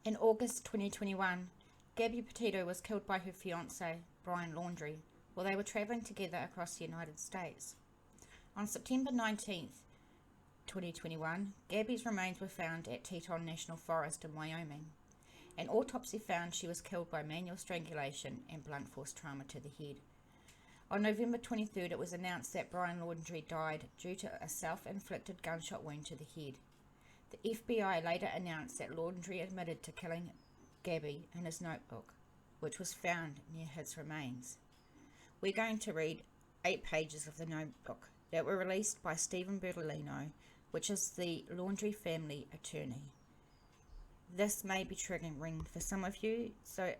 In August 2021, Gabby Petito was killed by her fiance, Brian Laundrie, while they were travelling together across the United States. On September 19th, 2021, Gabby's remains were found at Teton National Forest in Wyoming. An autopsy found she was killed by manual strangulation and blunt force trauma to the head. On November 23rd, it was announced that Brian Laundrie died due to a self-inflicted gunshot wound to the head. The FBI later announced that Laundrie admitted to killing Gabby in his notebook, which was found near his remains. We're going to read 8 pages of the notebook that were released by Stephen Bertolino, which is the Laundrie family attorney. This may be triggering for some of you, so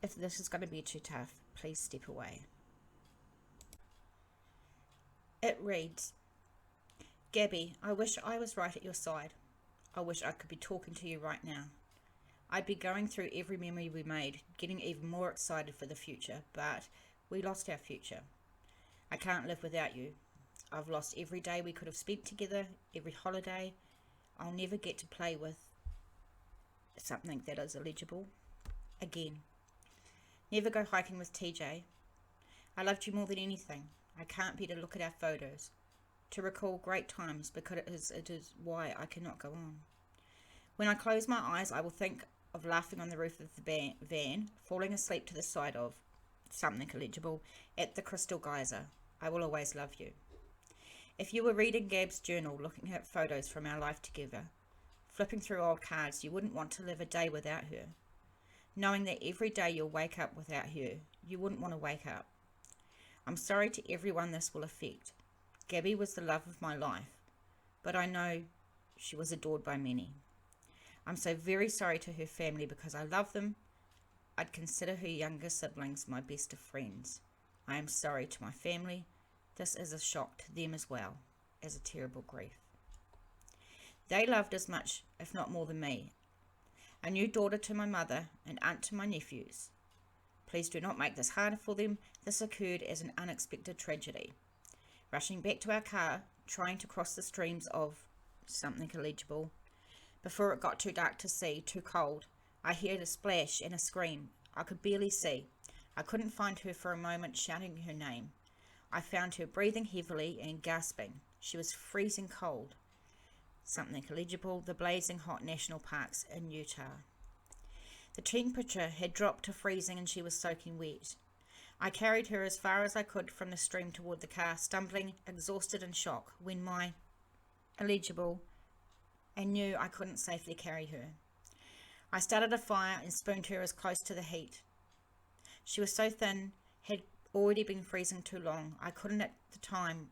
if this is going to be too tough, please step away. It reads, Gabby, I wish I was right at your side. I wish I could be talking to you right now. I'd be going through every memory we made, getting even more excited for the future, but we lost our future. I can't live without you. I've lost every day we could have spent together, every holiday. I'll never get to play with something that is illegible again. Never go hiking with TJ. I loved you more than anything. I can't bear to look at our photos, to recall great times, because it is why I cannot go on. When I close my eyes, I will think of laughing on the roof of the van, falling asleep to the side of something illegible at the Crystal Geyser. I will always love you. If you were reading Gab's journal, looking at photos from our life together, flipping through old cards, you wouldn't want to live a day without her. Knowing that every day you'll wake up without her, you wouldn't want to wake up. I'm sorry to everyone this will affect. Gabby was the love of my life, but I know she was adored by many. I'm so very sorry to her family because I love them. I'd consider her younger siblings my best of friends. I am sorry to my family. This is a shock to them as well as a terrible grief. They loved as much, if not more than me. A new daughter to my mother, an aunt to my nephews. Please do not make this harder for them. This occurred as an unexpected tragedy. Rushing back to our car, trying to cross the streams of something illegible. Before it got too dark to see, too cold, I heard a splash and a scream. I could barely see. I couldn't find her for a moment, shouting her name. I found her breathing heavily and gasping. She was freezing cold. Something illegible, the blazing hot national parks in Utah. The temperature had dropped to freezing and she was soaking wet. I carried her as far as I could from the stream toward the car, stumbling, exhausted in shock, when my illegible and knew I couldn't safely carry her. I started a fire and spooned her as close to the heat. She was so thin, had already been freezing too long. I couldn't at the time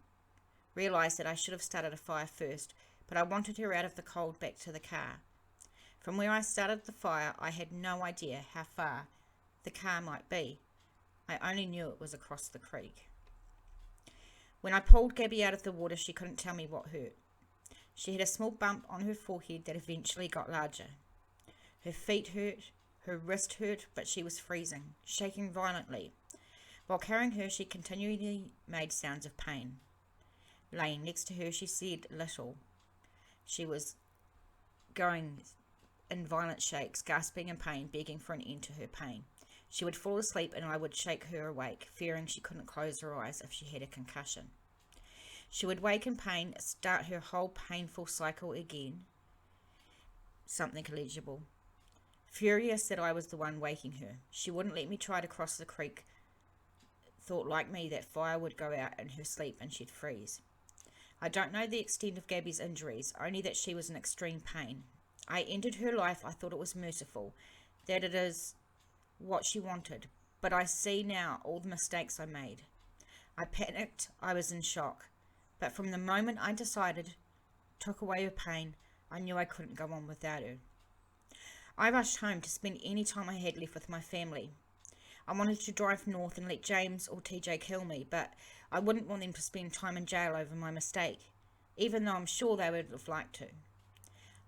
realize that I should have started a fire first, but I wanted her out of the cold back to the car. From where I started the fire, I had no idea how far the car might be. I only knew it was across the creek. When I pulled Gabby out of the water, she couldn't tell me what hurt. She had a small bump on her forehead that eventually got larger. Her feet hurt, her wrist hurt, but she was freezing, shaking violently. While carrying her, she continually made sounds of pain. Laying next to her, she said little. She was going in violent shakes, gasping in pain, begging for an end to her pain. She would fall asleep and I would shake her awake, fearing she couldn't close her eyes if she had a concussion. She would wake in pain, start her whole painful cycle again. Something illegible. Furious that I was the one waking her, she wouldn't let me try to cross the creek. Thought like me that fire would go out in her sleep and she'd freeze. I don't know the extent of Gabby's injuries, only that she was in extreme pain. I ended her life. I thought it was merciful, that it is what she wanted, but I see now all the mistakes I made. I panicked, I was in shock, but from the moment I decided, took away her pain, I knew I couldn't go on without her. I rushed home to spend any time I had left with my family. I wanted to drive north and let James or TJ kill me, but I wouldn't want them to spend time in jail over my mistake, even though I'm sure they would have liked to.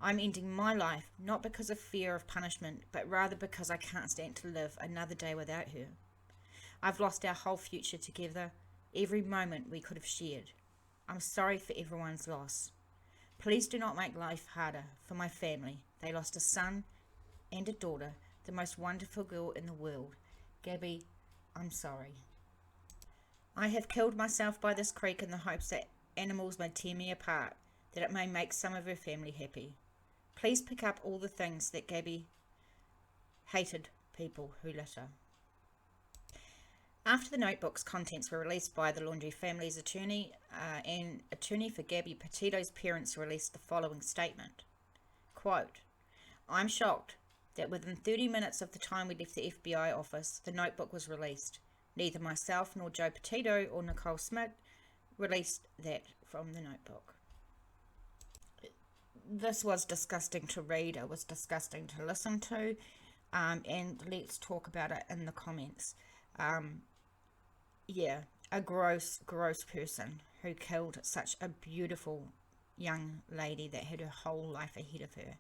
I'm ending my life, not because of fear of punishment, but rather because I can't stand to live another day without her. I've lost our whole future together, every moment we could have shared. I'm sorry for everyone's loss. Please do not make life harder for my family. They lost a son and a daughter, the most wonderful girl in the world. Gabby, I'm sorry. I have killed myself by this creek in the hopes that animals may tear me apart, that it may make some of her family happy. Please pick up all the things that Gabby hated people who litter. After the notebook's contents were released by the Laundrie family's attorney, and attorney for Gabby Petito's parents released the following statement. Quote, I'm shocked that within 30 minutes of the time we left the FBI office, the notebook was released. Neither myself nor Joe Petito or Nicole Smith released that from the notebook. This was disgusting to read. It was disgusting to listen to. And let's talk about it in the comments. Yeah, a gross person who killed such a beautiful young lady that had her whole life ahead of her.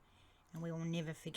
And we will never forget.